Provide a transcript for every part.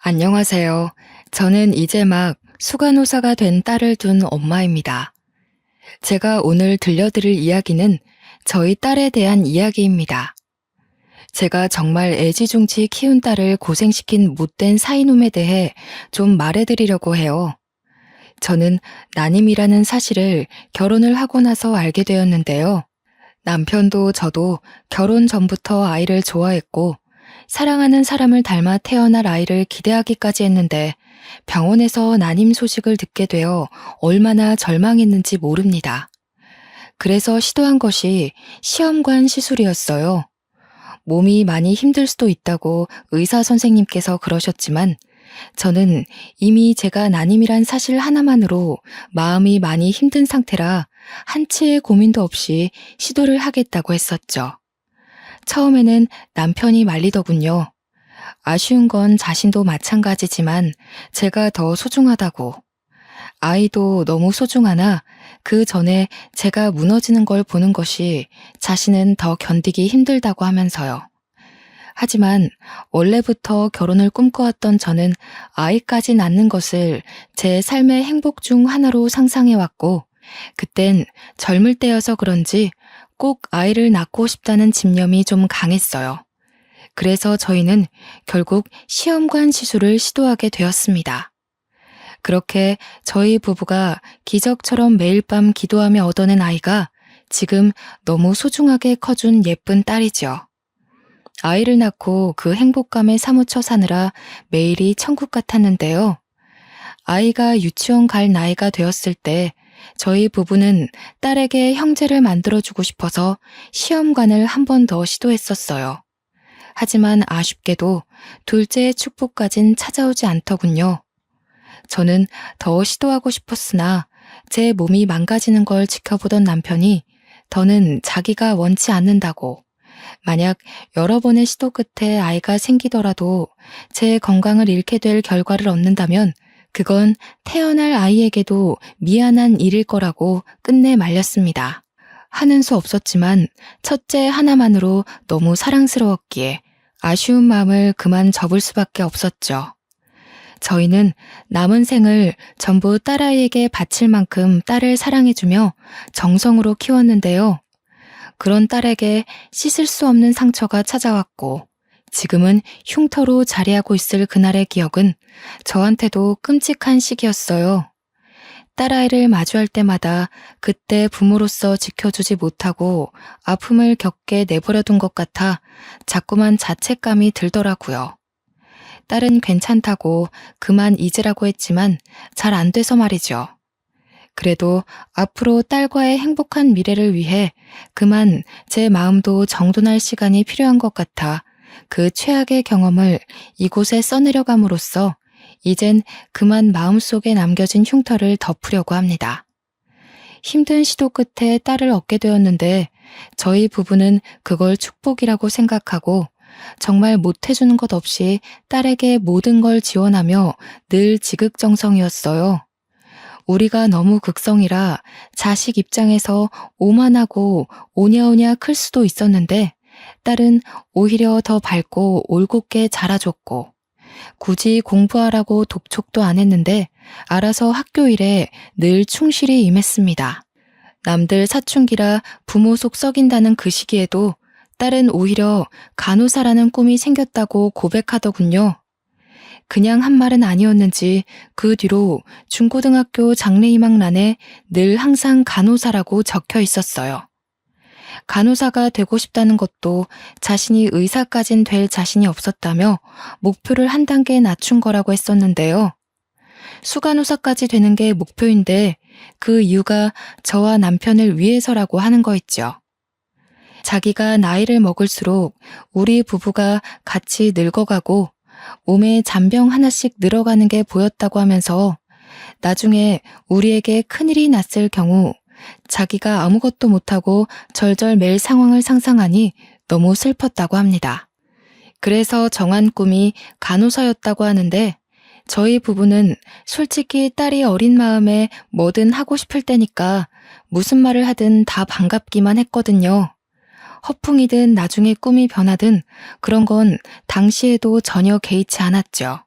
안녕하세요. 저는 이제 막 수간호사가 된 딸을 둔 엄마입니다. 제가 오늘 들려드릴 이야기는 저희 딸에 대한 이야기입니다. 제가 정말 애지중지 키운 딸을 고생시킨 못된 사이놈에 대해 좀 말해드리려고 해요. 저는 난임이라는 사실을 결혼을 하고 나서 알게 되었는데요. 남편도 저도 결혼 전부터 아이를 좋아했고 사랑하는 사람을 닮아 태어날 아이를 기대하기까지 했는데 병원에서 난임 소식을 듣게 되어 얼마나 절망했는지 모릅니다. 그래서 시도한 것이 시험관 시술이었어요. 몸이 많이 힘들 수도 있다고 의사 선생님께서 그러셨지만 저는 이미 제가 난임이란 사실 하나만으로 마음이 많이 힘든 상태라 한치의 고민도 없이 시도를 하겠다고 했었죠. 처음에는 남편이 말리더군요. 아쉬운 건 자신도 마찬가지지만 제가 더 소중하다고. 아이도 너무 소중하나 그 전에 제가 무너지는 걸 보는 것이 자신은 더 견디기 힘들다고 하면서요. 하지만 원래부터 결혼을 꿈꿔왔던 저는 아이까지 낳는 것을 제 삶의 행복 중 하나로 상상해왔고, 그땐 젊을 때여서 그런지 꼭 아이를 낳고 싶다는 집념이 좀 강했어요. 그래서 저희는 결국 시험관 시술을 시도하게 되었습니다. 그렇게 저희 부부가 기적처럼 매일 밤 기도하며 얻어낸 아이가 지금 너무 소중하게 커준 예쁜 딸이죠. 아이를 낳고 그 행복감에 사무쳐 사느라 매일이 천국 같았는데요. 아이가 유치원 갈 나이가 되었을 때 저희 부부는 딸에게 형제를 만들어주고 싶어서 시험관을 한 번 더 시도했었어요. 하지만 아쉽게도 둘째의 축복까진 찾아오지 않더군요. 저는 더 시도하고 싶었으나 제 몸이 망가지는 걸 지켜보던 남편이 더는 자기가 원치 않는다고, 만약 여러 번의 시도 끝에 아이가 생기더라도 제 건강을 잃게 될 결과를 얻는다면 그건 태어날 아이에게도 미안한 일일 거라고 끝내 말렸습니다. 하는 수 없었지만 첫째 하나만으로 너무 사랑스러웠기에 아쉬운 마음을 그만 접을 수밖에 없었죠. 저희는 남은 생을 전부 딸아이에게 바칠 만큼 딸을 사랑해주며 정성으로 키웠는데요. 그런 딸에게 씻을 수 없는 상처가 찾아왔고 지금은 흉터로 자리하고 있을 그날의 기억은 저한테도 끔찍한 시기였어요. 딸아이를 마주할 때마다 그때 부모로서 지켜주지 못하고 아픔을 겪게 내버려둔 것 같아 자꾸만 자책감이 들더라고요. 딸은 괜찮다고 그만 잊으라고 했지만 잘 안 돼서 말이죠. 그래도 앞으로 딸과의 행복한 미래를 위해 그만 제 마음도 정돈할 시간이 필요한 것 같아 그 최악의 경험을 이곳에 써내려감으로써 이젠 그만 마음속에 남겨진 흉터를 덮으려고 합니다. 힘든 시도 끝에 딸을 얻게 되었는데 저희 부부는 그걸 축복이라고 생각하고 정말 못해주는 것 없이 딸에게 모든 걸 지원하며 늘 지극정성이었어요. 우리가 너무 극성이라 자식 입장에서 오만하고 오냐오냐 클 수도 있었는데 딸은 오히려 더 밝고 올곧게 자라줬고 굳이 공부하라고 독촉도 안 했는데 알아서 학교 일에 늘 충실히 임했습니다. 남들 사춘기라 부모 속 썩인다는 그 시기에도 딸은 오히려 간호사라는 꿈이 생겼다고 고백하더군요. 그냥 한 말은 아니었는지 그 뒤로 중고등학교 장래희망란에 늘 항상 간호사라고 적혀 있었어요. 간호사가 되고 싶다는 것도 자신이 의사까진 될 자신이 없었다며 목표를 한 단계 낮춘 거라고 했었는데요. 수간호사까지 되는 게 목표인데 그 이유가 저와 남편을 위해서라고 하는 거 있죠. 자기가 나이를 먹을수록 우리 부부가 같이 늙어가고 몸에 잔병 하나씩 늘어가는 게 보였다고 하면서 나중에 우리에게 큰일이 났을 경우 자기가 아무것도 못하고 절절 맬 상황을 상상하니 너무 슬펐다고 합니다. 그래서 정한 꿈이 간호사였다고 하는데 저희 부부는 솔직히 딸이 어린 마음에 뭐든 하고 싶을 때니까 무슨 말을 하든 다 반갑기만 했거든요. 허풍이든 나중에 꿈이 변하든 그런 건 당시에도 전혀 개의치 않았죠.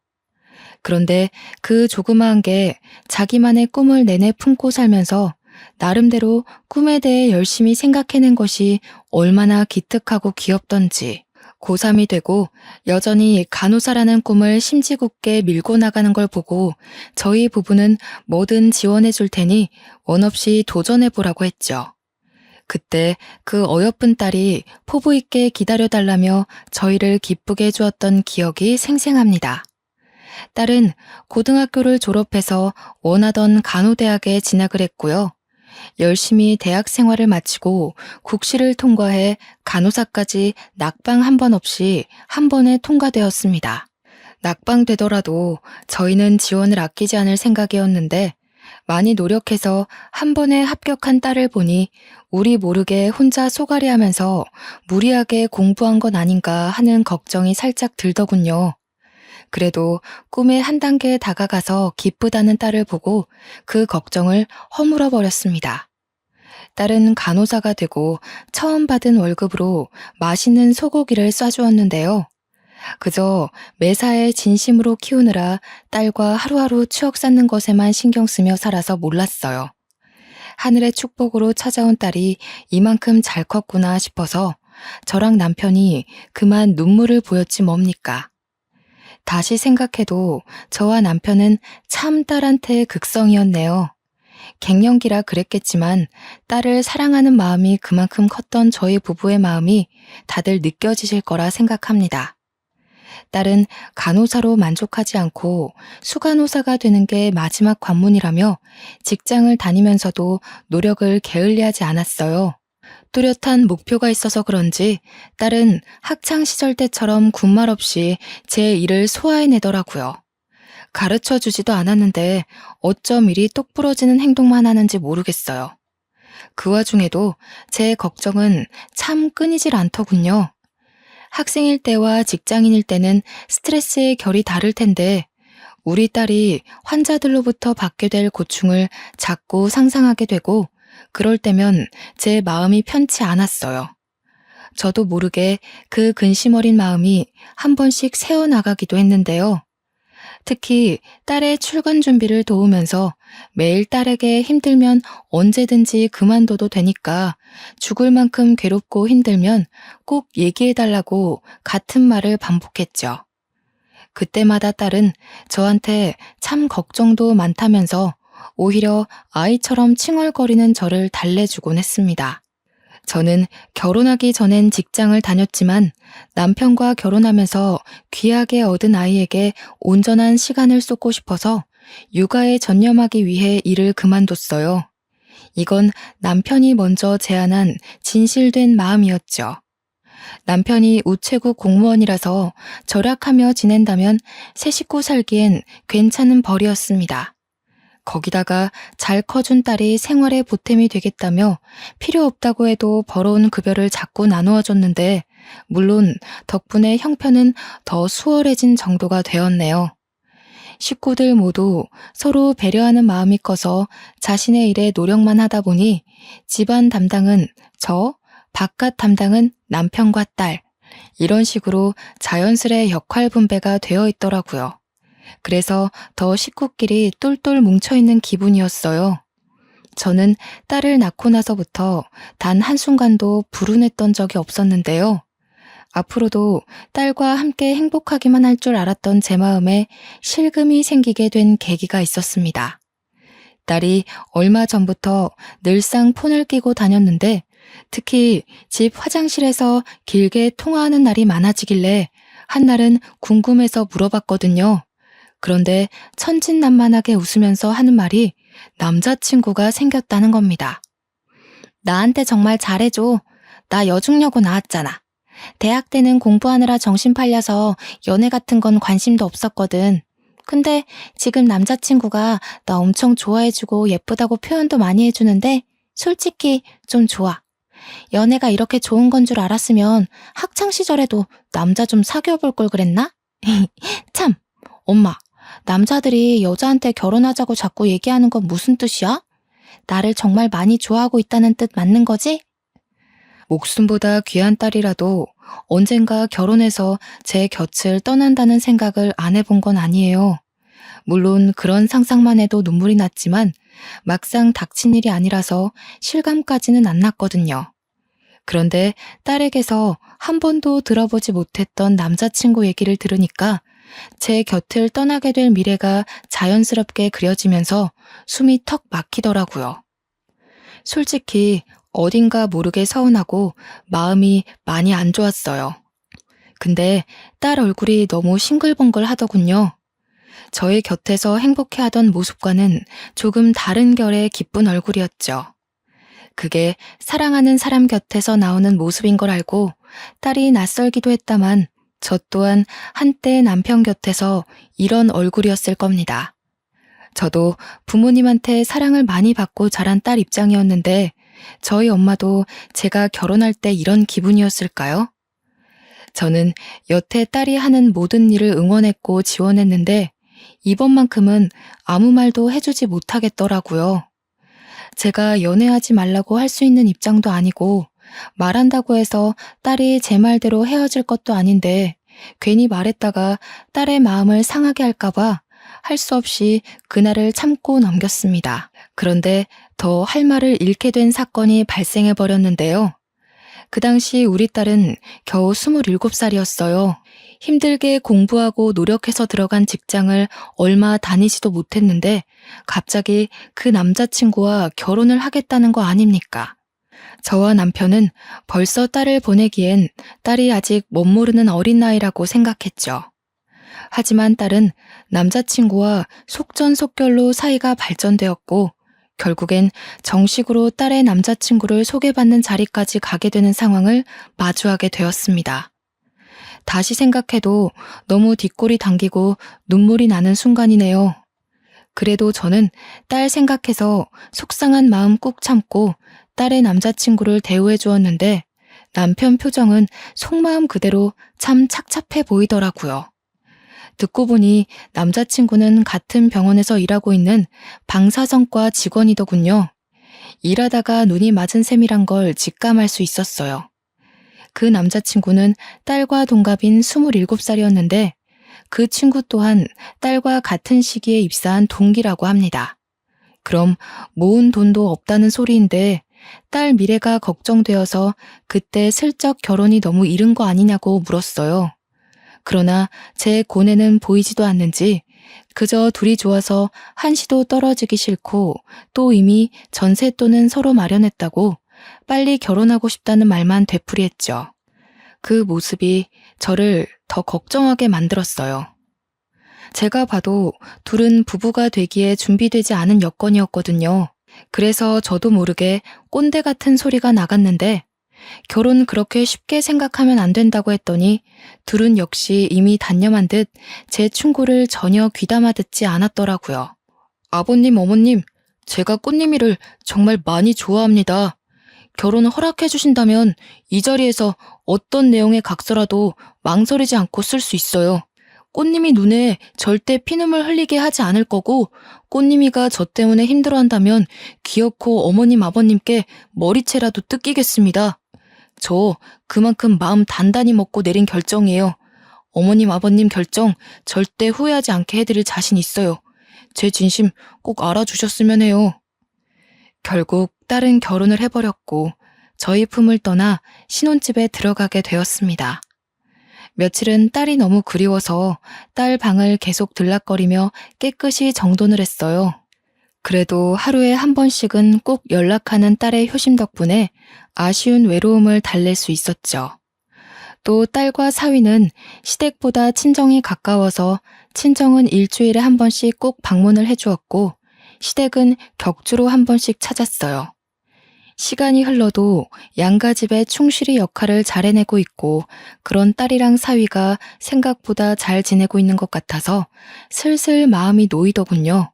그런데 그 조그마한 게 자기만의 꿈을 내내 품고 살면서 나름대로 꿈에 대해 열심히 생각해낸 것이 얼마나 기특하고 귀엽던지. 고3이 되고 여전히 간호사라는 꿈을 심지궂게 밀고 나가는 걸 보고 저희 부부는 뭐든 지원해 줄 테니 원 없이 도전해 보라고 했죠. 그때 그 어여쁜 딸이 포부 있게 기다려달라며 저희를 기쁘게 해주었던 기억이 생생합니다. 딸은 고등학교를 졸업해서 원하던 간호대학에 진학을 했고요. 열심히 대학 생활을 마치고 국시를 통과해 간호사까지 낙방 한 번 없이 한 번에 통과되었습니다. 낙방되더라도 저희는 지원을 아끼지 않을 생각이었는데 많이 노력해서 한 번에 합격한 딸을 보니 우리 모르게 혼자 소갈이하면서 무리하게 공부한 건 아닌가 하는 걱정이 살짝 들더군요. 그래도 꿈에 한 단계 다가가서 기쁘다는 딸을 보고 그 걱정을 허물어 버렸습니다. 딸은 간호사가 되고 처음 받은 월급으로 맛있는 소고기를 싸주었는데요. 그저 매사에 진심으로 키우느라 딸과 하루하루 추억 쌓는 것에만 신경 쓰며 살아서 몰랐어요. 하늘의 축복으로 찾아온 딸이 이만큼 잘 컸구나 싶어서 저랑 남편이 그만 눈물을 보였지 뭡니까. 다시 생각해도 저와 남편은 참 딸한테 극성이었네요. 갱년기라 그랬겠지만 딸을 사랑하는 마음이 그만큼 컸던 저희 부부의 마음이 다들 느껴지실 거라 생각합니다. 딸은 간호사로 만족하지 않고 수간호사가 되는 게 마지막 관문이라며 직장을 다니면서도 노력을 게을리하지 않았어요. 뚜렷한 목표가 있어서 그런지 딸은 학창 시절 때처럼 군말 없이 제 일을 소화해내더라고요. 가르쳐 주지도 않았는데 어쩜 이리 똑부러지는 행동만 하는지 모르겠어요. 그 와중에도 제 걱정은 참 끊이질 않더군요. 학생일 때와 직장인일 때는 스트레스의 결이 다를 텐데 우리 딸이 환자들로부터 받게 될 고충을 자꾸 상상하게 되고 그럴 때면 제 마음이 편치 않았어요. 저도 모르게 그 근심 어린 마음이 한 번씩 새어나가기도 했는데요. 특히 딸의 출근 준비를 도우면서 매일 딸에게 힘들면 언제든지 그만둬도 되니까 죽을 만큼 괴롭고 힘들면 꼭 얘기해달라고 같은 말을 반복했죠. 그때마다 딸은 저한테 참 걱정도 많다면서 오히려 아이처럼 칭얼거리는 저를 달래주곤 했습니다. 저는 결혼하기 전엔 직장을 다녔지만 남편과 결혼하면서 귀하게 얻은 아이에게 온전한 시간을 쏟고 싶어서 육아에 전념하기 위해 일을 그만뒀어요. 이건 남편이 먼저 제안한 진실된 마음이었죠. 남편이 우체국 공무원이라서 절약하며 지낸다면 새 식구 살기엔 괜찮은 벌이었습니다. 거기다가 잘 커준 딸이 생활에 보탬이 되겠다며 필요 없다고 해도 벌어온 급여를 자꾸 나누어 줬는데 물론 덕분에 형편은 더 수월해진 정도가 되었네요. 식구들 모두 서로 배려하는 마음이 커서 자신의 일에 노력만 하다 보니 집안 담당은 저, 바깥 담당은 남편과 딸, 이런 식으로 자연스레 역할 분배가 되어 있더라고요. 그래서 더 식구끼리 똘똘 뭉쳐있는 기분이었어요. 저는 딸을 낳고 나서부터 단 한순간도 불운했던 적이 없었는데요. 앞으로도 딸과 함께 행복하기만 할 줄 알았던 제 마음에 실금이 생기게 된 계기가 있었습니다. 딸이 얼마 전부터 늘상 폰을 끼고 다녔는데 특히 집 화장실에서 길게 통화하는 날이 많아지길래 한날은 궁금해서 물어봤거든요. 그런데 천진난만하게 웃으면서 하는 말이 남자친구가 생겼다는 겁니다. 나한테 정말 잘해줘. 나 여중여고 나왔잖아. 대학 때는 공부하느라 정신 팔려서 연애 같은 건 관심도 없었거든. 근데 지금 남자친구가 나 엄청 좋아해주고 예쁘다고 표현도 많이 해주는데 솔직히 좀 좋아. 연애가 이렇게 좋은 건 줄 알았으면 학창 시절에도 남자 좀 사귀어 볼 걸 그랬나? 참, 엄마. 남자들이 여자한테 결혼하자고 자꾸 얘기하는 건 무슨 뜻이야? 나를 정말 많이 좋아하고 있다는 뜻 맞는 거지? 목숨보다 귀한 딸이라도 언젠가 결혼해서 제 곁을 떠난다는 생각을 안 해본 건 아니에요. 물론 그런 상상만 해도 눈물이 났지만 막상 닥친 일이 아니라서 실감까지는 안 났거든요. 그런데 딸에게서 한 번도 들어보지 못했던 남자친구 얘기를 들으니까 제 곁을 떠나게 될 미래가 자연스럽게 그려지면서 숨이 턱 막히더라고요. 솔직히 어딘가 모르게 서운하고 마음이 많이 안 좋았어요. 근데 딸 얼굴이 너무 싱글벙글 하더군요. 저의 곁에서 행복해하던 모습과는 조금 다른 결의 기쁜 얼굴이었죠. 그게 사랑하는 사람 곁에서 나오는 모습인 걸 알고 딸이 낯설기도 했다만 저 또한 한때 남편 곁에서 이런 얼굴이었을 겁니다. 저도 부모님한테 사랑을 많이 받고 자란 딸 입장이었는데 저희 엄마도 제가 결혼할 때 이런 기분이었을까요? 저는 여태 딸이 하는 모든 일을 응원했고 지원했는데 이번만큼은 아무 말도 해주지 못하겠더라고요. 제가 연애하지 말라고 할 수 있는 입장도 아니고 말한다고 해서 딸이 제 말대로 헤어질 것도 아닌데 괜히 말했다가 딸의 마음을 상하게 할까봐 할 수 없이 그날을 참고 넘겼습니다. 그런데 더 할 말을 잃게 된 사건이 발생해 버렸는데요. 그 당시 우리 딸은 겨우 27살이었어요. 힘들게 공부하고 노력해서 들어간 직장을 얼마 다니지도 못했는데 갑자기 그 남자친구와 결혼을 하겠다는 거 아닙니까? 저와 남편은 벌써 딸을 보내기엔 딸이 아직 멋모르는 어린 나이라고 생각했죠. 하지만 딸은 남자친구와 속전속결로 사이가 발전되었고 결국엔 정식으로 딸의 남자친구를 소개받는 자리까지 가게 되는 상황을 마주하게 되었습니다. 다시 생각해도 너무 뒷골이 당기고 눈물이 나는 순간이네요. 그래도 저는 딸 생각해서 속상한 마음 꾹 참고 딸의 남자친구를 대우해 주었는데 남편 표정은 속마음 그대로 참 착잡해 보이더라고요. 듣고 보니 남자친구는 같은 병원에서 일하고 있는 방사선과 직원이더군요. 일하다가 눈이 맞은 셈이란 걸 직감할 수 있었어요. 그 남자친구는 딸과 동갑인 27살이었는데 그 친구 또한 딸과 같은 시기에 입사한 동기라고 합니다. 그럼 모은 돈도 없다는 소리인데 딸 미래가 걱정되어서 그때 슬쩍 결혼이 너무 이른 거 아니냐고 물었어요. 그러나 제 고뇌는 보이지도 않는지 그저 둘이 좋아서 한시도 떨어지기 싫고 또 이미 전셋돈은 서로 마련했다고 빨리 결혼하고 싶다는 말만 되풀이했죠. 그 모습이 저를 더 걱정하게 만들었어요. 제가 봐도 둘은 부부가 되기에 준비되지 않은 여건이었거든요. 그래서 저도 모르게 꼰대 같은 소리가 나갔는데 결혼 그렇게 쉽게 생각하면 안 된다고 했더니 둘은 역시 이미 단념한 듯 제 충고를 전혀 귀담아 듣지 않았더라고요. 아버님, 어머님, 제가 꽃님이를 정말 많이 좋아합니다. 결혼을 허락해 주신다면 이 자리에서 어떤 내용의 각서라도 망설이지 않고 쓸 수 있어요. 꽃님이 눈에 절대 피눈물 흘리게 하지 않을 거고 꽃님이가 저 때문에 힘들어한다면 기어코 어머님, 아버님께 머리채라도 뜯기겠습니다. 저 그만큼 마음 단단히 먹고 내린 결정이에요. 어머님, 아버님 결정 절대 후회하지 않게 해드릴 자신 있어요. 제 진심 꼭 알아주셨으면 해요. 결국 딸은 결혼을 해버렸고 저희 품을 떠나 신혼집에 들어가게 되었습니다. 며칠은 딸이 너무 그리워서 딸 방을 계속 들락거리며 깨끗이 정돈을 했어요. 그래도 하루에 한 번씩은 꼭 연락하는 딸의 효심 덕분에 아쉬운 외로움을 달랠 수 있었죠. 또 딸과 사위는 시댁보다 친정이 가까워서 친정은 일주일에 한 번씩 꼭 방문을 해주었고 시댁은 격주로 한 번씩 찾았어요. 시간이 흘러도 양가 집에 충실히 역할을 잘 해내고 있고 그런 딸이랑 사위가 생각보다 잘 지내고 있는 것 같아서 슬슬 마음이 놓이더군요.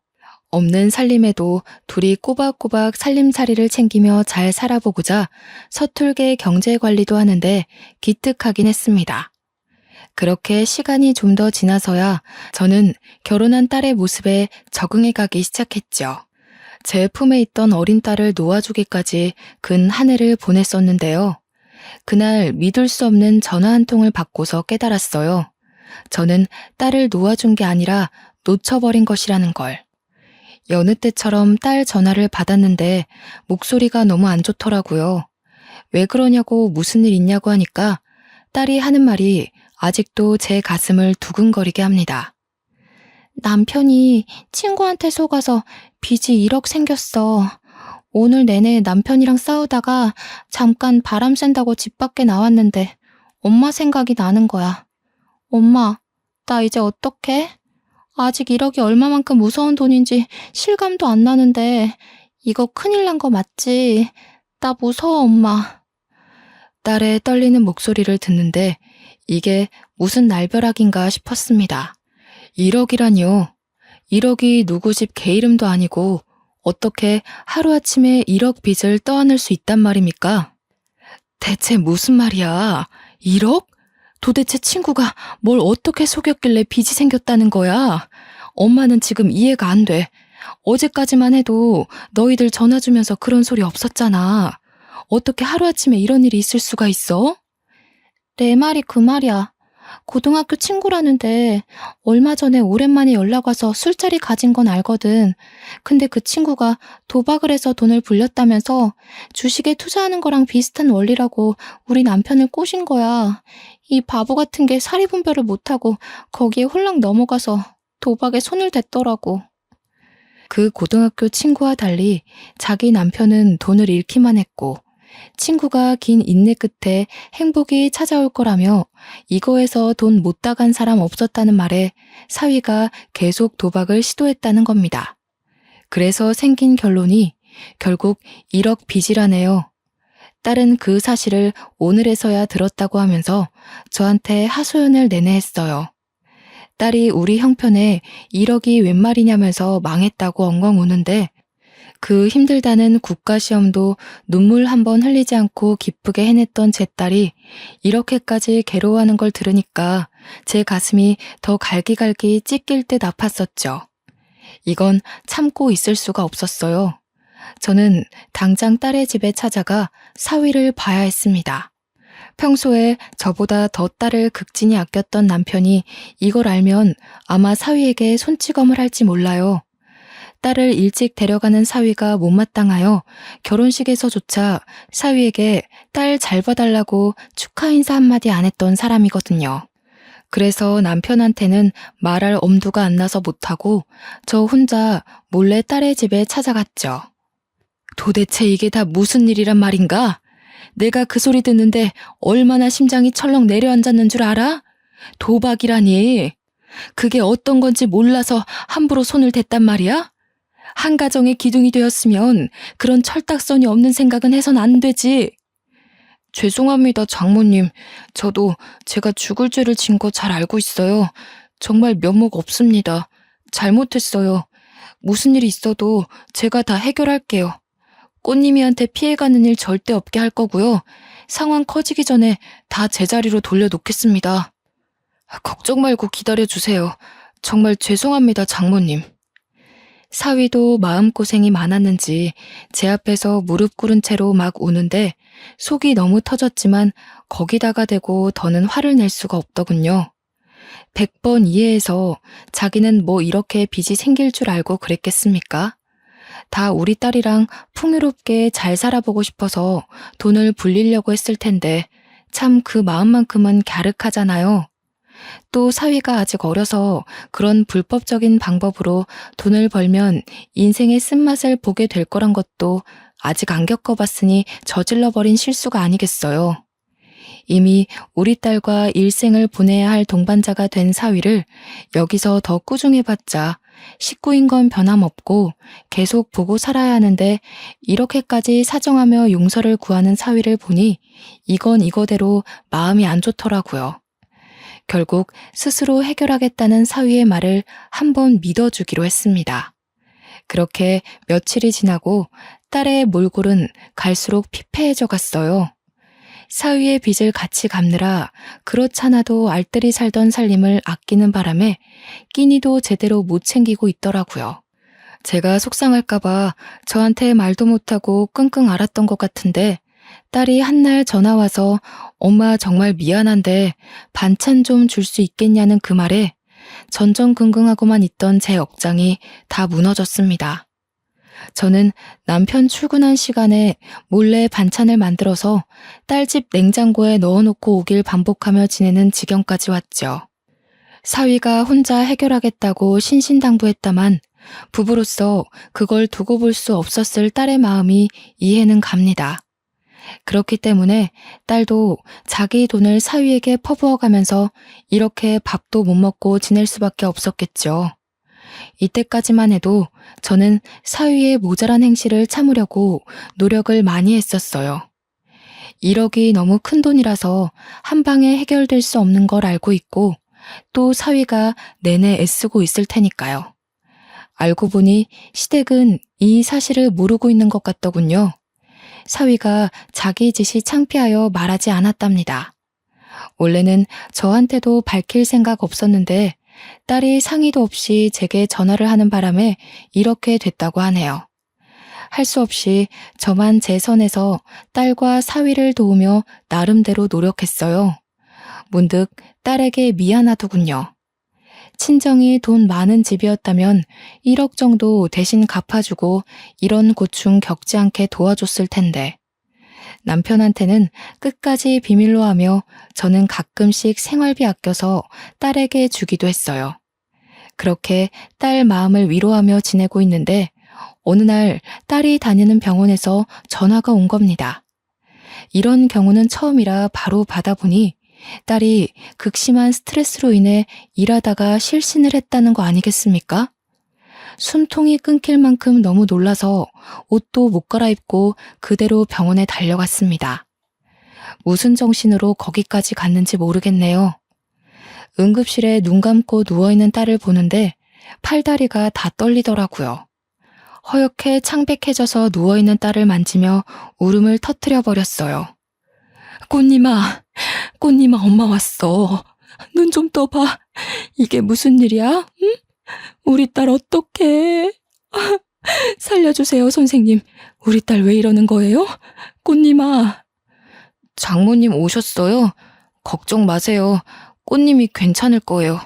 없는 살림에도 둘이 꼬박꼬박 살림살이를 챙기며 잘 살아보고자 서툴게 경제관리도 하는데 기특하긴 했습니다. 그렇게 시간이 좀 더 지나서야 저는 결혼한 딸의 모습에 적응해가기 시작했죠. 제 품에 있던 어린 딸을 놓아주기까지 근 한 해를 보냈었는데요. 그날 믿을 수 없는 전화 한 통을 받고서 깨달았어요. 저는 딸을 놓아준 게 아니라 놓쳐버린 것이라는 걸. 여느 때처럼 딸 전화를 받았는데 목소리가 너무 안 좋더라고요. 왜 그러냐고 무슨 일 있냐고 하니까 딸이 하는 말이 아직도 제 가슴을 두근거리게 합니다. 남편이 친구한테 속아서 빚이 1억 생겼어. 오늘 내내 남편이랑 싸우다가 잠깐 바람 쐰다고 집 밖에 나왔는데 엄마 생각이 나는 거야. 엄마, 나 이제 어떡해? 아직 1억이 얼마만큼 무서운 돈인지 실감도 안 나는데 이거 큰일 난 거 맞지? 나 무서워, 엄마. 딸의 떨리는 목소리를 듣는데 이게 무슨 날벼락인가 싶었습니다. 1억이라뇨. 1억이 누구 집 개 이름도 아니고 어떻게 하루아침에 1억 빚을 떠안을 수 있단 말입니까? 대체 무슨 말이야? 1억? 도대체 친구가 뭘 어떻게 속였길래 빚이 생겼다는 거야? 엄마는 지금 이해가 안 돼. 어제까지만 해도 너희들 전화 주면서 그런 소리 없었잖아. 어떻게 하루아침에 이런 일이 있을 수가 있어? 내 말이 그 말이야. 고등학교 친구라는데 얼마 전에 오랜만에 연락 와서 술자리 가진 건 알거든. 근데 그 친구가 도박을 해서 돈을 불렸다면서 주식에 투자하는 거랑 비슷한 원리라고 우리 남편을 꼬신 거야. 이 바보 같은 게 사리분별을 못하고 거기에 홀랑 넘어가서 도박에 손을 댔더라고. 그 고등학교 친구와 달리 자기 남편은 돈을 잃기만 했고 친구가 긴 인내 끝에 행복이 찾아올 거라며 이거에서 돈 못 따간 사람 없었다는 말에 사위가 계속 도박을 시도했다는 겁니다. 그래서 생긴 결론이 결국 1억 빚이라네요. 딸은 그 사실을 오늘에서야 들었다고 하면서 저한테 하소연을 내내 했어요. 딸이 우리 형편에 1억이 웬 말이냐면서 망했다고 엉엉 우는데 그 힘들다는 국가시험도 눈물 한 번 흘리지 않고 기쁘게 해냈던 제 딸이 이렇게까지 괴로워하는 걸 들으니까 제 가슴이 더 갈기갈기 찢길 듯 아팠었죠. 이건 참고 있을 수가 없었어요. 저는 당장 딸의 집에 찾아가 사위를 봐야 했습니다. 평소에 저보다 더 딸을 극진히 아꼈던 남편이 이걸 알면 아마 사위에게 손찌검을 할지 몰라요. 딸을 일찍 데려가는 사위가 못마땅하여 결혼식에서조차 사위에게 딸 잘 봐달라고 축하 인사 한마디 안 했던 사람이거든요. 그래서 남편한테는 말할 엄두가 안 나서 못하고 저 혼자 몰래 딸의 집에 찾아갔죠. 도대체 이게 다 무슨 일이란 말인가? 내가 그 소리 듣는데 얼마나 심장이 철렁 내려앉았는 줄 알아? 도박이라니. 그게 어떤 건지 몰라서 함부로 손을 댔단 말이야? 한 가정의 기둥이 되었으면 그런 철딱선이 없는 생각은 해선 안 되지. 죄송합니다, 장모님. 저도 제가 죽을 죄를 진 거 잘 알고 있어요. 정말 면목 없습니다. 잘못했어요. 무슨 일이 있어도 제가 다 해결할게요. 꽃님이한테 피해가는 일 절대 없게 할 거고요. 상황 커지기 전에 다 제자리로 돌려놓겠습니다. 걱정 말고 기다려주세요. 정말 죄송합니다, 장모님. 사위도 마음고생이 많았는지 제 앞에서 무릎 꿇은 채로 막 우는데 속이 너무 터졌지만 거기다가 대고 더는 화를 낼 수가 없더군요. 100번 이해해서 자기는 뭐 이렇게 빚이 생길 줄 알고 그랬겠습니까? 다 우리 딸이랑 풍요롭게 잘 살아보고 싶어서 돈을 불리려고 했을 텐데 참 그 마음만큼은 갸륵하잖아요. 또 사위가 아직 어려서 그런 불법적인 방법으로 돈을 벌면 인생의 쓴맛을 보게 될 거란 것도 아직 안 겪어봤으니 저질러버린 실수가 아니겠어요. 이미 우리 딸과 일생을 보내야 할 동반자가 된 사위를 여기서 더 꾸중해봤자 식구인 건 변함없고 계속 보고 살아야 하는데 이렇게까지 사정하며 용서를 구하는 사위를 보니 이건 이거대로 마음이 안 좋더라고요. 결국 스스로 해결하겠다는 사위의 말을 한번 믿어주기로 했습니다. 그렇게 며칠이 지나고 딸의 몰골은 갈수록 피폐해져 갔어요. 사위의 빚을 같이 갚느라 그렇잖아도 알뜰히 살던 살림을 아끼는 바람에 끼니도 제대로 못 챙기고 있더라고요. 제가 속상할까봐 저한테 말도 못하고 끙끙 앓았던 것 같은데 딸이 한날 전화와서 엄마 정말 미안한데 반찬 좀 줄 수 있겠냐는 그 말에 전전긍긍하고만 있던 제 억장이 다 무너졌습니다. 저는 남편 출근한 시간에 몰래 반찬을 만들어서 딸집 냉장고에 넣어놓고 오길 반복하며 지내는 지경까지 왔죠. 사위가 혼자 해결하겠다고 신신당부했다만 부부로서 그걸 두고 볼 수 없었을 딸의 마음이 이해는 갑니다. 그렇기 때문에 딸도 자기 돈을 사위에게 퍼부어가면서 이렇게 밥도 못 먹고 지낼 수밖에 없었겠죠. 이때까지만 해도 저는 사위의 모자란 행실을 참으려고 노력을 많이 했었어요. 1억이 너무 큰 돈이라서 한 방에 해결될 수 없는 걸 알고 있고 또 사위가 내내 애쓰고 있을 테니까요. 알고 보니 시댁은 이 사실을 모르고 있는 것 같더군요. 사위가 자기 짓이 창피하여 말하지 않았답니다. 원래는 저한테도 밝힐 생각 없었는데 딸이 상의도 없이 제게 전화를 하는 바람에 이렇게 됐다고 하네요. 할 수 없이 저만 제 선에서 딸과 사위를 도우며 나름대로 노력했어요. 문득 딸에게 미안하더군요. 친정이 돈 많은 집이었다면 1억 정도 대신 갚아주고 이런 고충 겪지 않게 도와줬을 텐데 남편한테는 끝까지 비밀로 하며 저는 가끔씩 생활비 아껴서 딸에게 주기도 했어요. 그렇게 딸 마음을 위로하며 지내고 있는데 어느 날 딸이 다니는 병원에서 전화가 온 겁니다. 이런 경우는 처음이라 바로 받아보니 딸이 극심한 스트레스로 인해 일하다가 실신을 했다는 거 아니겠습니까? 숨통이 끊길 만큼 너무 놀라서 옷도 못 갈아입고 그대로 병원에 달려갔습니다. 무슨 정신으로 거기까지 갔는지 모르겠네요. 응급실에 눈 감고 누워있는 딸을 보는데 팔다리가 다 떨리더라고요. 허옇게 창백해져서 누워있는 딸을 만지며 울음을 터뜨려 버렸어요. 꽃님아, 꽃님아 엄마 왔어. 눈 좀 떠봐. 이게 무슨 일이야? 응? 우리 딸 어떡해? 살려주세요, 선생님. 우리 딸 왜 이러는 거예요? 꽃님아. 장모님 오셨어요? 걱정 마세요. 꽃님이 괜찮을 거예요.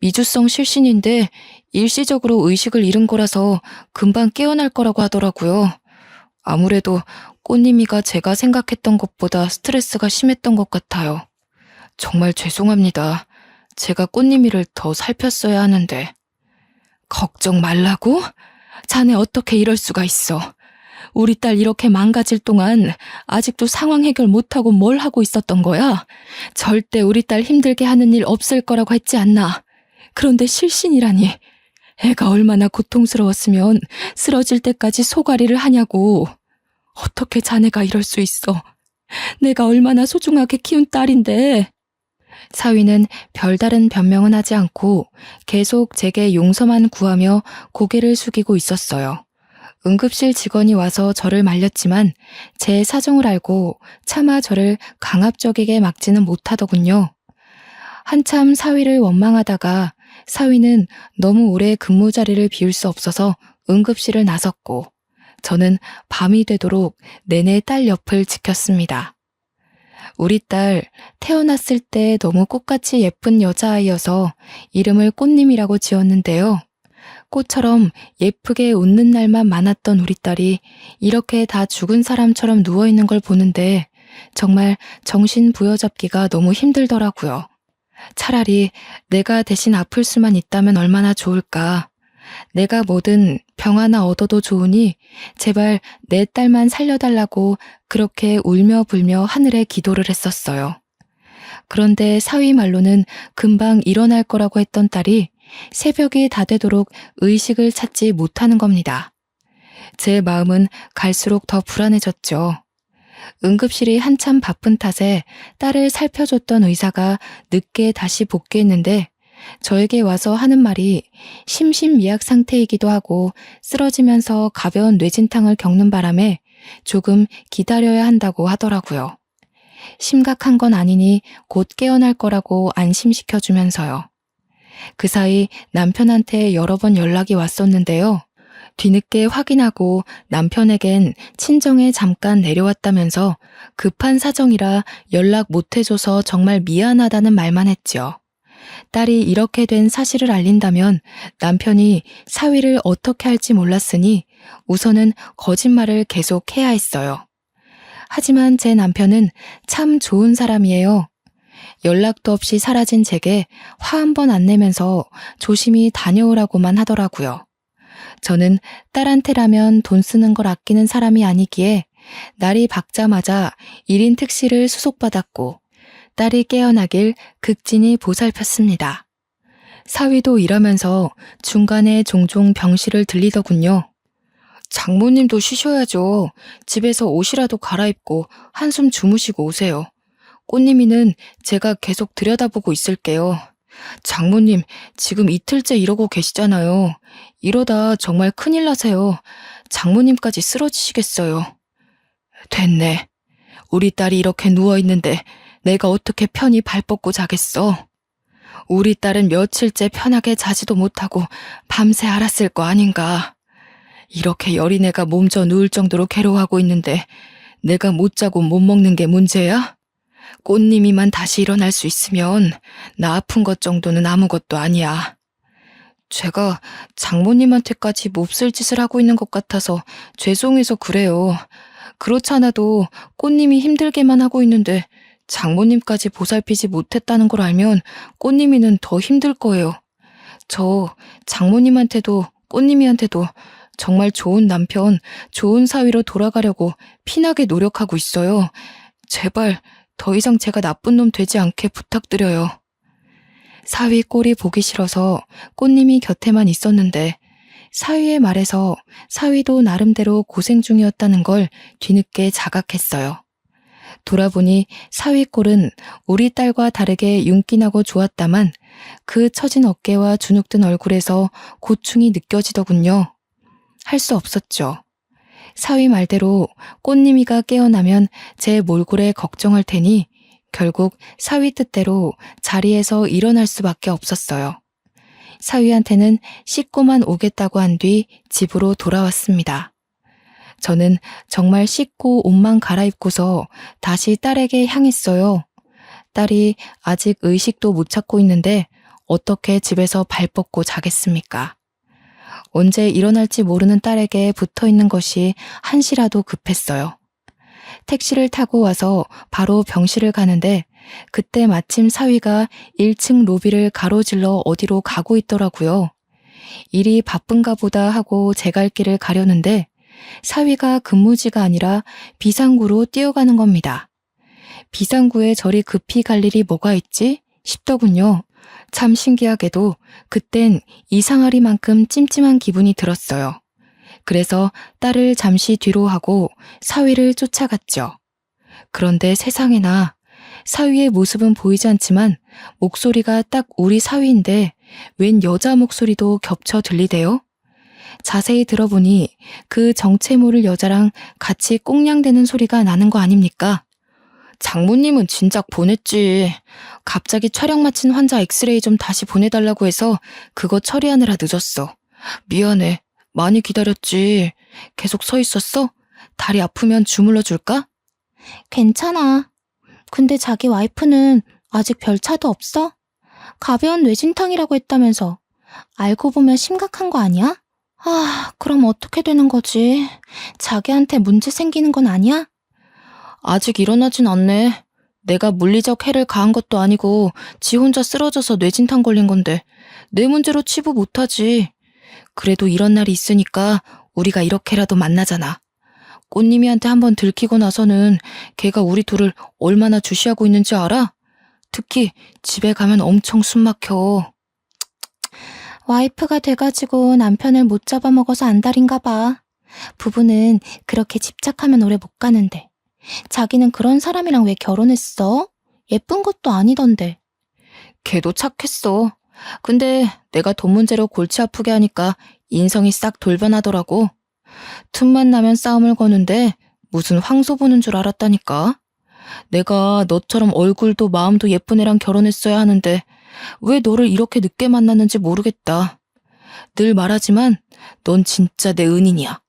미주성 실신인데 일시적으로 의식을 잃은 거라서 금방 깨어날 거라고 하더라고요. 아무래도 꽃님이가 제가 생각했던 것보다 스트레스가 심했던 것 같아요. 정말 죄송합니다. 제가 꽃님이를 더 살폈어야 하는데. 걱정 말라고? 자네 어떻게 이럴 수가 있어. 우리 딸 이렇게 망가질 동안 아직도 상황 해결 못하고 뭘 하고 있었던 거야? 절대 우리 딸 힘들게 하는 일 없을 거라고 했지 않나. 그런데 실신이라니. 애가 얼마나 고통스러웠으면 쓰러질 때까지 소가리를 하냐고. 어떻게 자네가 이럴 수 있어. 내가 얼마나 소중하게 키운 딸인데. 사위는 별다른 변명은 하지 않고 계속 제게 용서만 구하며 고개를 숙이고 있었어요. 응급실 직원이 와서 저를 말렸지만 제 사정을 알고 차마 저를 강압적이게 막지는 못하더군요. 한참 사위를 원망하다가 사위는 너무 오래 근무 자리를 비울 수 없어서 응급실을 나섰고 저는 밤이 되도록 내내 딸 옆을 지켰습니다. 우리 딸 태어났을 때 너무 꽃같이 예쁜 여자아이여서 이름을 꽃님이라고 지었는데요. 꽃처럼 예쁘게 웃는 날만 많았던 우리 딸이 이렇게 다 죽은 사람처럼 누워있는 걸 보는데 정말 정신 부여잡기가 너무 힘들더라고요. 차라리 내가 대신 아플 수만 있다면 얼마나 좋을까. 내가 뭐든 병 하나 얻어도 좋으니 제발 내 딸만 살려달라고 그렇게 울며 불며 하늘에 기도를 했었어요. 그런데 사위 말로는 금방 일어날 거라고 했던 딸이 새벽이 다 되도록 의식을 찾지 못하는 겁니다. 제 마음은 갈수록 더 불안해졌죠. 응급실이 한참 바쁜 탓에 딸을 살펴줬던 의사가 늦게 다시 복귀했는데 저에게 와서 하는 말이 심신미약 상태이기도 하고 쓰러지면서 가벼운 뇌진탕을 겪는 바람에 조금 기다려야 한다고 하더라고요. 심각한 건 아니니 곧 깨어날 거라고 안심시켜주면서요. 그 사이 남편한테 여러 번 연락이 왔었는데요. 뒤늦게 확인하고 남편에겐 친정에 잠깐 내려왔다면서 급한 사정이라 연락 못 해줘서 정말 미안하다는 말만 했죠. 딸이 이렇게 된 사실을 알린다면 남편이 사위를 어떻게 할지 몰랐으니 우선은 거짓말을 계속해야 했어요. 하지만 제 남편은 참 좋은 사람이에요. 연락도 없이 사라진 제게 화 한 번 안 내면서 조심히 다녀오라고만 하더라고요. 저는 딸한테라면 돈 쓰는 걸 아끼는 사람이 아니기에 날이 밝자마자 1인 택시를 수속받았고 딸이 깨어나길 극진히 보살폈습니다. 사위도 일하면서 중간에 종종 병실을 들리더군요. 장모님도 쉬셔야죠. 집에서 옷이라도 갈아입고 한숨 주무시고 오세요. 꽃님이는 제가 계속 들여다보고 있을게요. 장모님, 지금 이틀째 이러고 계시잖아요. 이러다 정말 큰일 나세요. 장모님까지 쓰러지시겠어요. 됐네. 우리 딸이 이렇게 누워있는데 내가 어떻게 편히 발 뻗고 자겠어. 우리 딸은 며칠째 편하게 자지도 못하고 밤새 앓았을 거 아닌가. 이렇게 여린애가 몸져 누울 정도로 괴로워하고 있는데 내가 못 자고 못 먹는 게 문제야? 꽃님이만 다시 일어날 수 있으면 나 아픈 것 정도는 아무것도 아니야. 제가 장모님한테까지 몹쓸 짓을 하고 있는 것 같아서 죄송해서 그래요. 그렇지 않아도 꽃님이 힘들게만 하고 있는데 장모님까지 보살피지 못했다는 걸 알면 꽃님이는 더 힘들 거예요. 저 장모님한테도 꽃님이한테도 정말 좋은 남편, 좋은 사위로 돌아가려고 피나게 노력하고 있어요. 제발 더 이상 제가 나쁜 놈 되지 않게 부탁드려요. 사위 꼴이 보기 싫어서 꽃님이 곁에만 있었는데 사위의 말에서 사위도 나름대로 고생 중이었다는 걸 뒤늦게 자각했어요. 돌아보니 사위 꼴은 우리 딸과 다르게 윤기나고 좋았다만 그 처진 어깨와 주눅든 얼굴에서 고충이 느껴지더군요. 할 수 없었죠. 사위 말대로 꽃님이가 깨어나면 제 몰골에 걱정할 테니 결국 사위 뜻대로 자리에서 일어날 수밖에 없었어요. 사위한테는 씻고만 오겠다고 한 뒤 집으로 돌아왔습니다. 저는 정말 씻고 옷만 갈아입고서 다시 딸에게 향했어요. 딸이 아직 의식도 못 찾고 있는데 어떻게 집에서 발 뻗고 자겠습니까? 언제 일어날지 모르는 딸에게 붙어있는 것이 한시라도 급했어요. 택시를 타고 와서 바로 병실을 가는데 그때 마침 사위가 1층 로비를 가로질러 어디로 가고 있더라고요. 일이 바쁜가 보다 하고 제 갈 길을 가려는데 사위가 근무지가 아니라 비상구로 뛰어가는 겁니다. 비상구에 저리 급히 갈 일이 뭐가 있지 싶더군요. 참 신기하게도 그땐 이상하리만큼 찜찜한 기분이 들었어요. 그래서 딸을 잠시 뒤로 하고 사위를 쫓아갔죠. 그런데 세상에나 사위의 모습은 보이지 않지만 목소리가 딱 우리 사위인데 웬 여자 목소리도 겹쳐 들리대요? 자세히 들어보니 그 정체 모를 여자랑 같이 꽁냥대는 소리가 나는 거 아닙니까? 장모님은 진작 보냈지. 갑자기 촬영 마친 환자 엑스레이 좀 다시 보내달라고 해서 그거 처리하느라 늦었어. 미안해. 많이 기다렸지. 계속 서 있었어? 다리 아프면 주물러 줄까? 괜찮아. 근데 자기 와이프는 아직 별 차도 없어? 가벼운 뇌진탕이라고 했다면서. 알고 보면 심각한 거 아니야? 아, 그럼 어떻게 되는 거지? 자기한테 문제 생기는 건 아니야? 아직 일어나진 않네. 내가 물리적 해를 가한 것도 아니고 지 혼자 쓰러져서 뇌진탕 걸린 건데 내 문제로 치부 못하지. 그래도 이런 날이 있으니까 우리가 이렇게라도 만나잖아. 꽃님이한테 한번 들키고 나서는 걔가 우리 둘을 얼마나 주시하고 있는지 알아? 특히 집에 가면 엄청 숨 막혀. 와이프가 돼가지고 남편을 못 잡아먹어서 안달인가 봐. 부부는 그렇게 집착하면 오래 못 가는데. 자기는 그런 사람이랑 왜 결혼했어? 예쁜 것도 아니던데. 걔도 착했어. 근데 내가 돈 문제로 골치 아프게 하니까 인성이 싹 돌변하더라고. 틈만 나면 싸움을 거는데 무슨 황소 보는 줄 알았다니까. 내가 너처럼 얼굴도 마음도 예쁜 애랑 결혼했어야 하는데 왜 너를 이렇게 늦게 만났는지 모르겠다. 늘 말하지만 넌 진짜 내 은인이야.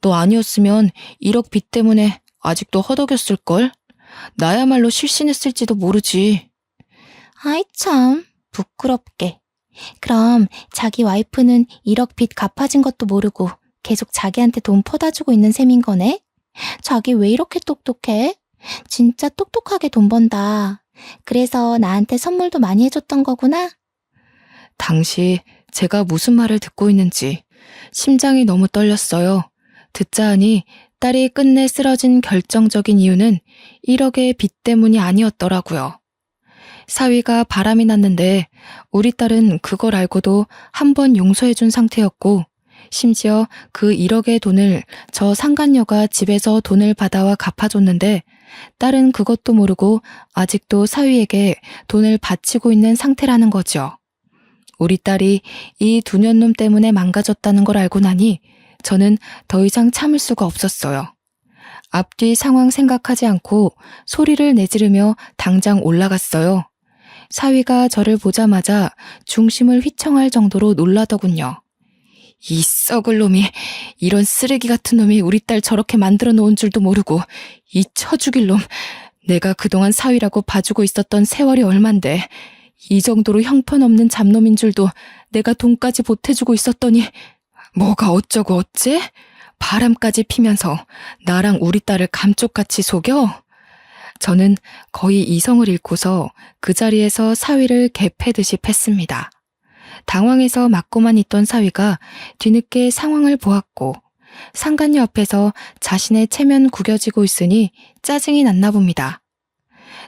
너 아니었으면 1억 빚 때문에 아직도 허덕였을걸? 나야말로 실신했을지도 모르지. 아이 참, 부끄럽게. 그럼 자기 와이프는 1억 빚 갚아진 것도 모르고 계속 자기한테 돈 퍼다 주고 있는 셈인 거네? 자기 왜 이렇게 똑똑해? 진짜 똑똑하게 돈 번다. 그래서 나한테 선물도 많이 해줬던 거구나? 당시 제가 무슨 말을 듣고 있는지 심장이 너무 떨렸어요. 듣자 하니 딸이 끝내 쓰러진 결정적인 이유는 1억의 빚 때문이 아니었더라고요. 사위가 바람이 났는데 우리 딸은 그걸 알고도 한 번 용서해준 상태였고 심지어 그 1억의 돈을 저 상간녀가 집에서 돈을 받아와 갚아줬는데 딸은 그것도 모르고 아직도 사위에게 돈을 바치고 있는 상태라는 거죠. 우리 딸이 이 두 년놈 때문에 망가졌다는 걸 알고 나니 저는 더 이상 참을 수가 없었어요. 앞뒤 상황 생각하지 않고 소리를 내지르며 당장 올라갔어요. 사위가 저를 보자마자 중심을 휘청할 정도로 놀라더군요. 이 썩을 놈이, 이런 쓰레기 같은 놈이 우리 딸 저렇게 만들어 놓은 줄도 모르고, 이 처죽일 놈, 내가 그동안 사위라고 봐주고 있었던 세월이 얼만데 이 정도로 형편없는 잡놈인 줄도 내가 돈까지 보태주고 있었더니 뭐가 어쩌고 어째? 바람까지 피면서 나랑 우리 딸을 감쪽같이 속여? 저는 거의 이성을 잃고서 그 자리에서 사위를 개패듯이 팼습니다. 당황해서 맞고만 있던 사위가 뒤늦게 상황을 보았고 상간녀 앞에서 자신의 체면 구겨지고 있으니 짜증이 났나 봅니다.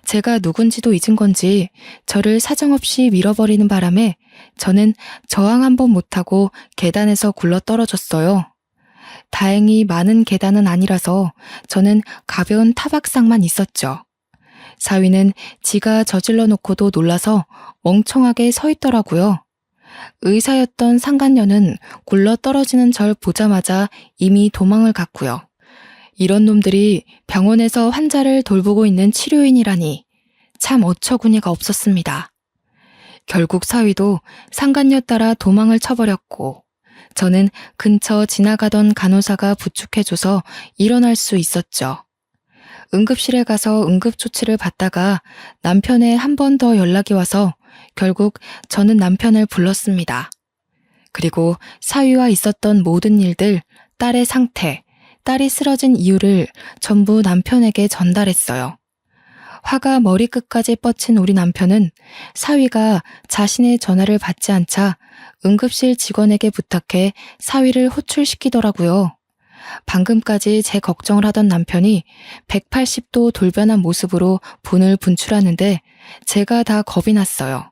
제가 누군지도 잊은 건지 저를 사정없이 밀어버리는 바람에 저는 저항 한번 못하고 계단에서 굴러 떨어졌어요. 다행히 많은 계단은 아니라서 저는 가벼운 타박상만 있었죠. 사위는 지가 저질러 놓고도 놀라서 멍청하게 서 있더라고요. 의사였던 상간녀는 굴러 떨어지는 절 보자마자 이미 도망을 갔고요. 이런 놈들이 병원에서 환자를 돌보고 있는 치료인이라니 참 어처구니가 없었습니다. 결국 사위도 상간녀 따라 도망을 쳐버렸고 저는 근처 지나가던 간호사가 부축해줘서 일어날 수 있었죠. 응급실에 가서 응급조치를 받다가 남편의 한 번 더 연락이 와서 결국 저는 남편을 불렀습니다. 그리고 사위와 있었던 모든 일들, 딸의 상태, 딸이 쓰러진 이유를 전부 남편에게 전달했어요. 화가 머리끝까지 뻗친 우리 남편은 사위가 자신의 전화를 받지 않자 응급실 직원에게 부탁해 사위를 호출시키더라고요. 방금까지 제 걱정을 하던 남편이 180도 돌변한 모습으로 분을 분출하는데 제가 다 겁이 났어요.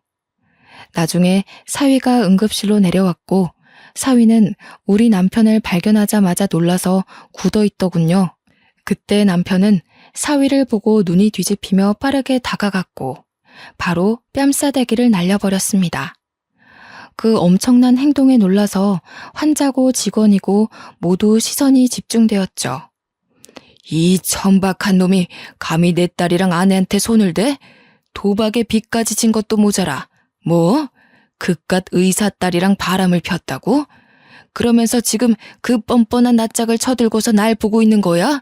나중에 사위가 응급실로 내려왔고 사위는 우리 남편을 발견하자마자 놀라서 굳어있더군요. 그때 남편은 사위를 보고 눈이 뒤집히며 빠르게 다가갔고 바로 뺨싸대기를 날려버렸습니다. 그 엄청난 행동에 놀라서 환자고 직원이고 모두 시선이 집중되었죠. 이 천박한 놈이 감히 내 딸이랑 아내한테 손을 대? 도박에 빚까지 진 것도 모자라. 뭐? 그깟 의사 딸이랑 바람을 폈다고? 그러면서 지금 그 뻔뻔한 낯짝을 쳐들고서 날 보고 있는 거야?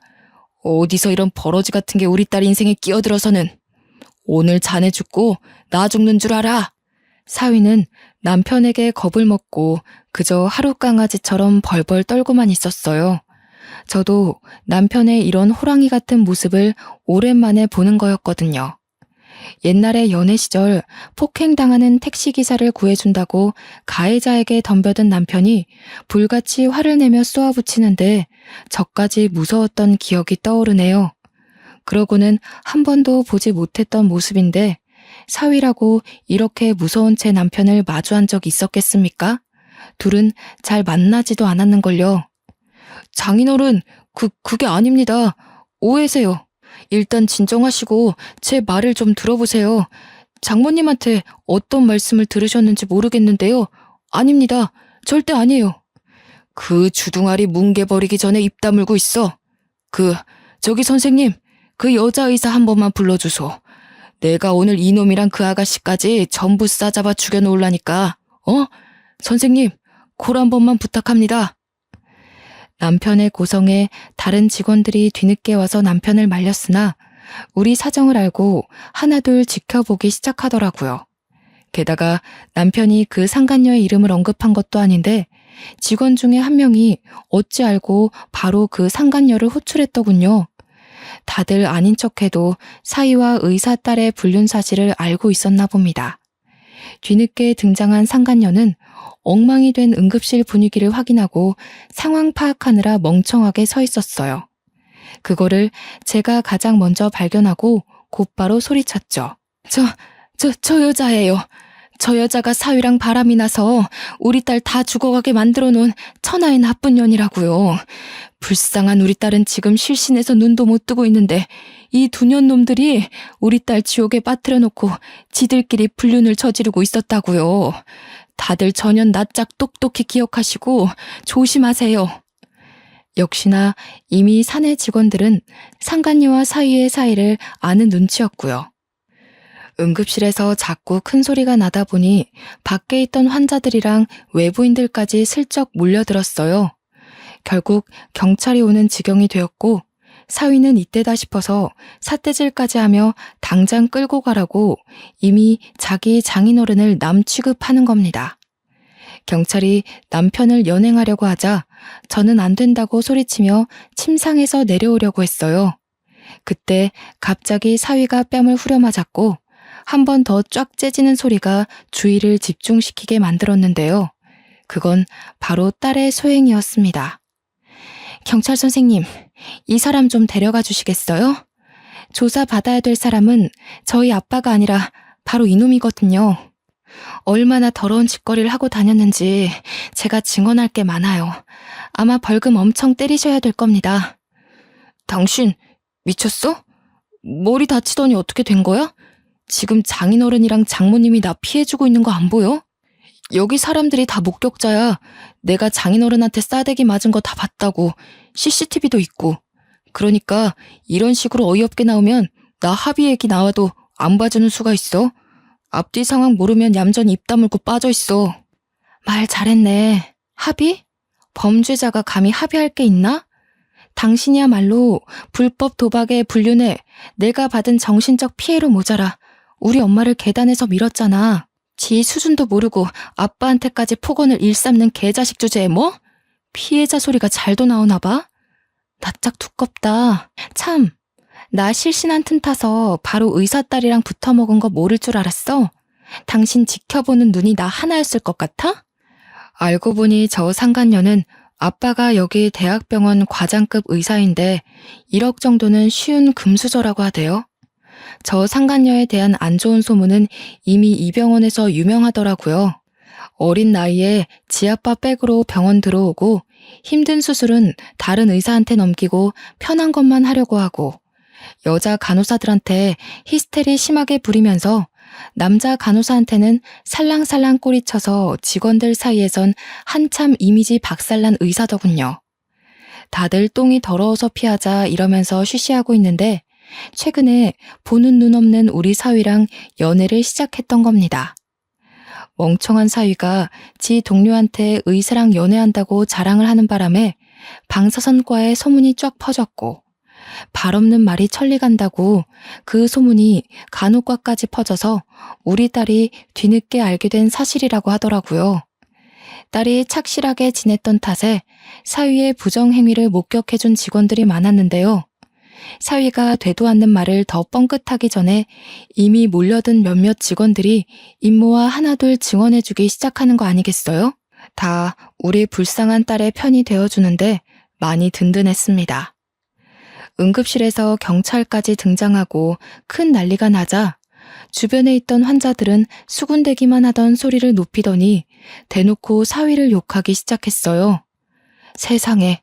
어디서 이런 버러지 같은 게 우리 딸 인생에 끼어들어서는. 오늘 자네 죽고 나 죽는 줄 알아. 사위는 남편에게 겁을 먹고 그저 하루 강아지처럼 벌벌 떨고만 있었어요. 저도 남편의 이런 호랑이 같은 모습을 오랜만에 보는 거였거든요. 옛날에 연애 시절 폭행당하는 택시기사를 구해준다고 가해자에게 덤벼든 남편이 불같이 화를 내며 쏘아붙이는데 저까지 무서웠던 기억이 떠오르네요. 그러고는 한 번도 보지 못했던 모습인데 사위라고 이렇게 무서운 제 남편을 마주한 적 있었겠습니까? 둘은 잘 만나지도 않았는걸요. 장인어른, 그게 아닙니다. 오해세요. 일단 진정하시고 제 말을 좀 들어보세요. 장모님한테 어떤 말씀을 들으셨는지 모르겠는데요. 아닙니다. 절대 아니에요. 그 주둥아리 뭉개버리기 전에 입 다물고 있어. 저기 선생님, 그 여자 의사 한 번만 불러주소. 내가 오늘 이놈이랑 그 아가씨까지 전부 싸잡아 죽여놓으려니까. 선생님, 콜 한 번만 부탁합니다. 남편의 고성에 다른 직원들이 뒤늦게 와서 남편을 말렸으나 우리 사정을 알고 하나둘 지켜보기 시작하더라고요. 게다가 남편이 그 상간녀의 이름을 언급한 것도 아닌데 직원 중에 한 명이 어찌 알고 바로 그 상간녀를 호출했더군요. 다들 아닌 척해도 사위와 의사 딸의 불륜 사실을 알고 있었나 봅니다. 뒤늦게 등장한 상간녀는 엉망이 된 응급실 분위기를 확인하고 상황 파악하느라 멍청하게 서 있었어요. 그거를 제가 가장 먼저 발견하고 곧바로 소리쳤죠. 저 여자예요. 저 여자가 사위랑 바람이 나서 우리 딸 다 죽어가게 만들어 놓은 천하의 나쁜 년이라고요. 불쌍한 우리 딸은 지금 실신해서 눈도 못 뜨고 있는데 이 두 년 놈들이 우리 딸 지옥에 빠뜨려 놓고 지들끼리 불륜을 저지르고 있었다고요. 다들 전연 낯짝 똑똑히 기억하시고 조심하세요. 역시나 이미 사내 직원들은 상간녀와 사위의 사이를 아는 눈치였고요. 응급실에서 자꾸 큰 소리가 나다 보니 밖에 있던 환자들이랑 외부인들까지 슬쩍 몰려들었어요. 결국 경찰이 오는 지경이 되었고 사위는 이때다 싶어서 삿대질까지 하며 당장 끌고 가라고 이미 자기 장인어른을 남 취급하는 겁니다. 경찰이 남편을 연행하려고 하자 저는 안 된다고 소리치며 침상에서 내려오려고 했어요. 그때 갑자기 사위가 뺨을 후려맞았고 한 번 더 쫙 째지는 소리가 주의를 집중시키게 만들었는데요. 그건 바로 딸의 소행이었습니다. 경찰 선생님, 이 사람 좀 데려가 주시겠어요? 조사받아야 될 사람은 저희 아빠가 아니라 바로 이놈이거든요. 얼마나 더러운 짓거리를 하고 다녔는지 제가 증언할 게 많아요. 아마 벌금 엄청 때리셔야 될 겁니다. 당신 미쳤어? 머리 다치더니 어떻게 된 거야? 지금 장인어른이랑 장모님이 나 피해주고 있는 거 안 보여? 여기 사람들이 다 목격자야. 내가 장인어른한테 싸대기 맞은 거 다 봤다고. CCTV도 있고. 그러니까 이런 식으로 어이없게 나오면 나 합의 얘기 나와도 안 봐주는 수가 있어. 앞뒤 상황 모르면 얌전히 입 다물고 빠져있어. 말 잘했네. 합의? 범죄자가 감히 합의할 게 있나? 당신이야말로 불법 도박에 불륜해 내가 받은 정신적 피해로 모자라 우리 엄마를 계단에서 밀었잖아. 지 수준도 모르고 아빠한테까지 폭언을 일삼는 개자식 주제에 뭐? 피해자 소리가 잘도 나오나 봐? 낯짝 두껍다. 참, 나 실신한 틈 타서 바로 의사 딸이랑 붙어먹은 거 모를 줄 알았어? 당신 지켜보는 눈이 나 하나였을 것 같아? 알고 보니 저 상간녀는 아빠가 여기 대학병원 과장급 의사인데 1억 정도는 쉬운 금수저라고 하대요. 저 상간녀에 대한 안 좋은 소문은 이미 이 병원에서 유명하더라고요. 어린 나이에 지아빠 백으로 병원 들어오고 힘든 수술은 다른 의사한테 넘기고 편한 것만 하려고 하고 여자 간호사들한테 히스테리 심하게 부리면서 남자 간호사한테는 살랑살랑 꼬리쳐서 직원들 사이에선 한참 이미지 박살난 의사더군요. 다들 똥이 더러워서 피하자 이러면서 쉬쉬하고 있는데 최근에 보는 눈 없는 우리 사위랑 연애를 시작했던 겁니다. 멍청한 사위가 지 동료한테 의사랑 연애한다고 자랑을 하는 바람에 방사선과의 소문이 쫙 퍼졌고 발 없는 말이 천리 간다고 그 소문이 간호과까지 퍼져서 우리 딸이 뒤늦게 알게 된 사실이라고 하더라고요. 딸이 착실하게 지냈던 탓에 사위의 부정행위를 목격해준 직원들이 많았는데요. 사위가 되도 않는 말을 더 뻥끗하기 전에 이미 몰려든 몇몇 직원들이 임모와 하나둘 증언해주기 시작하는 거 아니겠어요? 다 우리 불쌍한 딸의 편이 되어주는데 많이 든든했습니다. 응급실에서 경찰까지 등장하고 큰 난리가 나자 주변에 있던 환자들은 수군대기만 하던 소리를 높이더니 대놓고 사위를 욕하기 시작했어요. 세상에,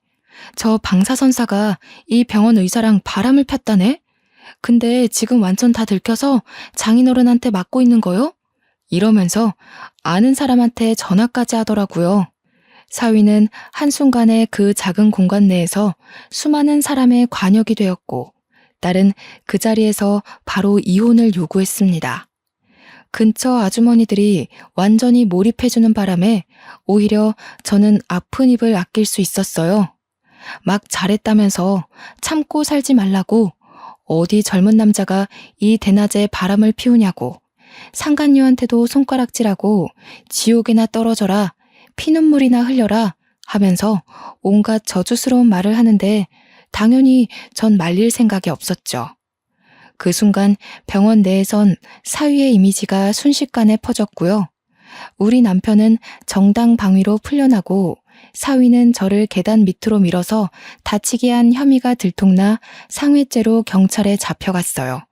저 방사선사가 이 병원 의사랑 바람을 폈다네? 근데 지금 완전 다 들켜서 장인어른한테 맞고 있는 거요? 이러면서 아는 사람한테 전화까지 하더라고요. 사위는 한순간에 그 작은 공간 내에서 수많은 사람의 관역이 되었고 딸은 그 자리에서 바로 이혼을 요구했습니다. 근처 아주머니들이 완전히 몰입해주는 바람에 오히려 저는 아픈 입을 아낄 수 있었어요. 막 잘했다면서 참고 살지 말라고 어디 젊은 남자가 이 대낮에 바람을 피우냐고 상간녀한테도 손가락질하고 지옥에나 떨어져라, 피눈물이나 흘려라 하면서 온갖 저주스러운 말을 하는데 당연히 전 말릴 생각이 없었죠. 그 순간 병원 내에선 사위의 이미지가 순식간에 퍼졌고요. 우리 남편은 정당 방위로 풀려나고 사위는 저를 계단 밑으로 밀어서 다치게 한 혐의가 들통나 상해죄로 경찰에 잡혀갔어요.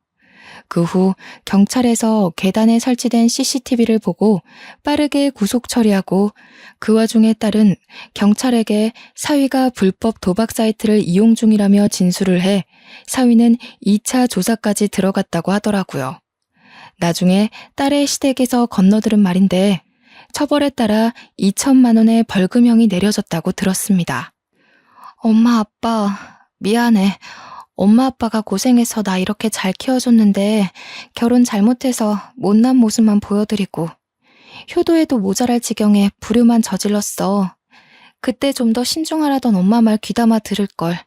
그 후 경찰에서 계단에 설치된 CCTV를 보고 빠르게 구속 처리하고 그 와중에 딸은 경찰에게 사위가 불법 도박 사이트를 이용 중이라며 진술을 해 사위는 2차 조사까지 들어갔다고 하더라고요. 나중에 딸의 시댁에서 건너들은 말인데 처벌에 따라 2천만 원의 벌금형이 내려졌다고 들었습니다. 엄마, 아빠, 미안해. 엄마 아빠가 고생해서 나 이렇게 잘 키워줬는데 결혼 잘못해서 못난 모습만 보여드리고 효도에도 모자랄 지경에 불효만 저질렀어. 그때 좀 더 신중하라던 엄마 말 귀담아 들을걸.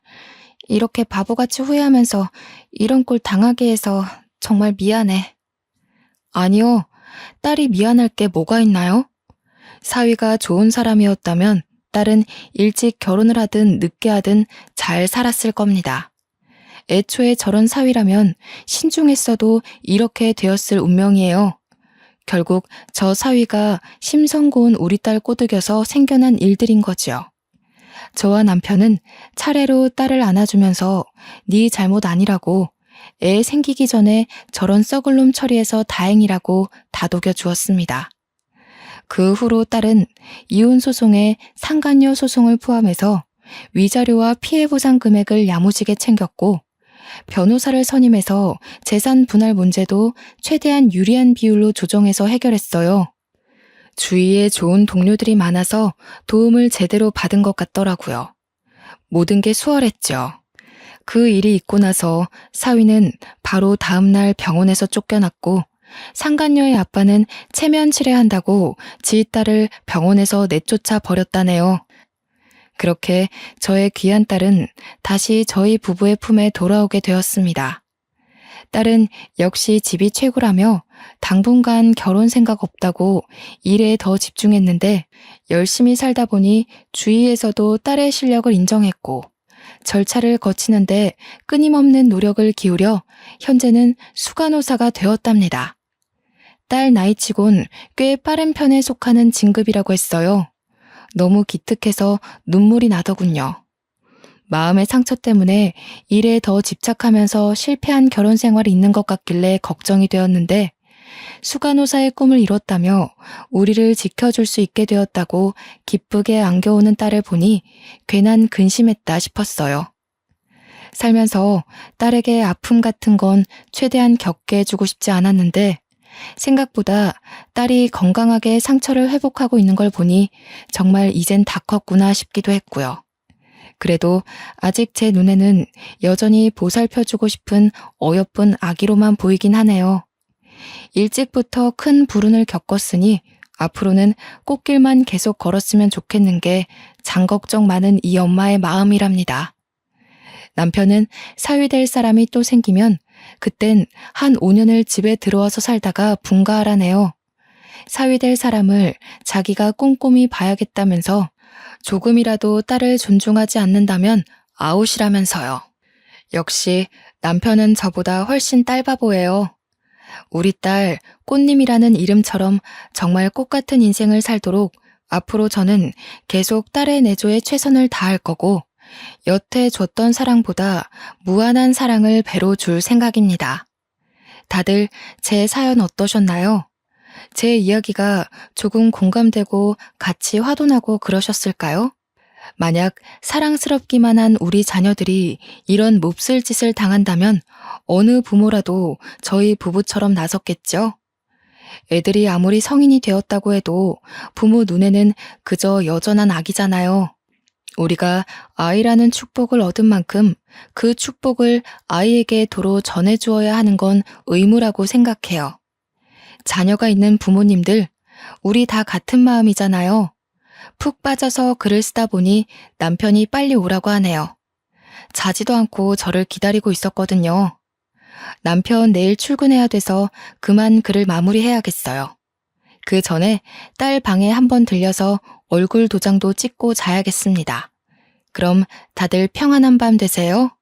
이렇게 바보같이 후회하면서 이런 꼴 당하게 해서 정말 미안해. 아니요. 딸이 미안할 게 뭐가 있나요? 사위가 좋은 사람이었다면 딸은 일찍 결혼을 하든 늦게 하든 잘 살았을 겁니다. 애초에 저런 사위라면 신중했어도 이렇게 되었을 운명이에요. 결국 저 사위가 심성 고운 우리 딸 꼬드겨서 생겨난 일들인 거지요. 저와 남편은 차례로 딸을 안아주면서 네 잘못 아니라고 애 생기기 전에 저런 썩을 놈 처리해서 다행이라고 다독여 주었습니다. 그 후로 딸은 이혼 소송에 상간녀 소송을 포함해서 위자료와 피해보상 금액을 야무지게 챙겼고 변호사를 선임해서 재산 분할 문제도 최대한 유리한 비율로 조정해서 해결했어요. 주위에 좋은 동료들이 많아서 도움을 제대로 받은 것 같더라고요. 모든 게 수월했죠. 그 일이 있고 나서 사위는 바로 다음날 병원에서 쫓겨났고 상간녀의 아빠는 체면 치레한다고 지 딸을 병원에서 내쫓아 버렸다네요. 그렇게 저의 귀한 딸은 다시 저희 부부의 품에 돌아오게 되었습니다. 딸은 역시 집이 최고라며 당분간 결혼 생각 없다고 일에 더 집중했는데 열심히 살다 보니 주위에서도 딸의 실력을 인정했고 절차를 거치는데 끊임없는 노력을 기울여 현재는 수간호사가 되었답니다. 딸 나이치곤 꽤 빠른 편에 속하는 진급이라고 했어요. 너무 기특해서 눈물이 나더군요. 마음의 상처 때문에 일에 더 집착하면서 실패한 결혼 생활이 있는 것 같길래 걱정이 되었는데 수간호사의 꿈을 이뤘다며 우리를 지켜줄 수 있게 되었다고 기쁘게 안겨오는 딸을 보니 괜한 근심했다 싶었어요. 살면서 딸에게 아픔 같은 건 최대한 겪게 해주고 싶지 않았는데 생각보다 딸이 건강하게 상처를 회복하고 있는 걸 보니 정말 이젠 다 컸구나 싶기도 했고요. 그래도 아직 제 눈에는 여전히 보살펴주고 싶은 어여쁜 아기로만 보이긴 하네요. 일찍부터 큰 불운을 겪었으니 앞으로는 꽃길만 계속 걸었으면 좋겠는 게 장걱정 많은 이 엄마의 마음이랍니다. 남편은 사위 될 사람이 또 생기면 그땐 한 5년을 집에 들어와서 살다가 분가하라네요. 사위 될 사람을 자기가 꼼꼼히 봐야겠다면서 조금이라도 딸을 존중하지 않는다면 아웃이라면서요. 역시 남편은 저보다 훨씬 딸바보예요. 우리 딸 꽃님이라는 이름처럼 정말 꽃같은 인생을 살도록 앞으로 저는 계속 딸의 내조에 최선을 다할 거고 여태 줬던 사랑보다 무한한 사랑을 배로 줄 생각입니다. 다들 제 사연 어떠셨나요? 제 이야기가 조금 공감되고 같이 화도 나고 그러셨을까요? 만약 사랑스럽기만 한 우리 자녀들이 이런 몹쓸 짓을 당한다면 어느 부모라도 저희 부부처럼 나섰겠죠? 애들이 아무리 성인이 되었다고 해도 부모 눈에는 그저 여전한 아기잖아요. 우리가 아이라는 축복을 얻은 만큼 그 축복을 아이에게 도로 전해주어야 하는 건 의무라고 생각해요. 자녀가 있는 부모님들, 우리 다 같은 마음이잖아요. 푹 빠져서 글을 쓰다 보니 남편이 빨리 오라고 하네요. 자지도 않고 저를 기다리고 있었거든요. 남편 내일 출근해야 돼서 그만 글을 마무리해야겠어요. 그 전에 딸 방에 한번 들려서 얼굴 도장도 찍고 자야겠습니다. 그럼 다들 평안한 밤 되세요.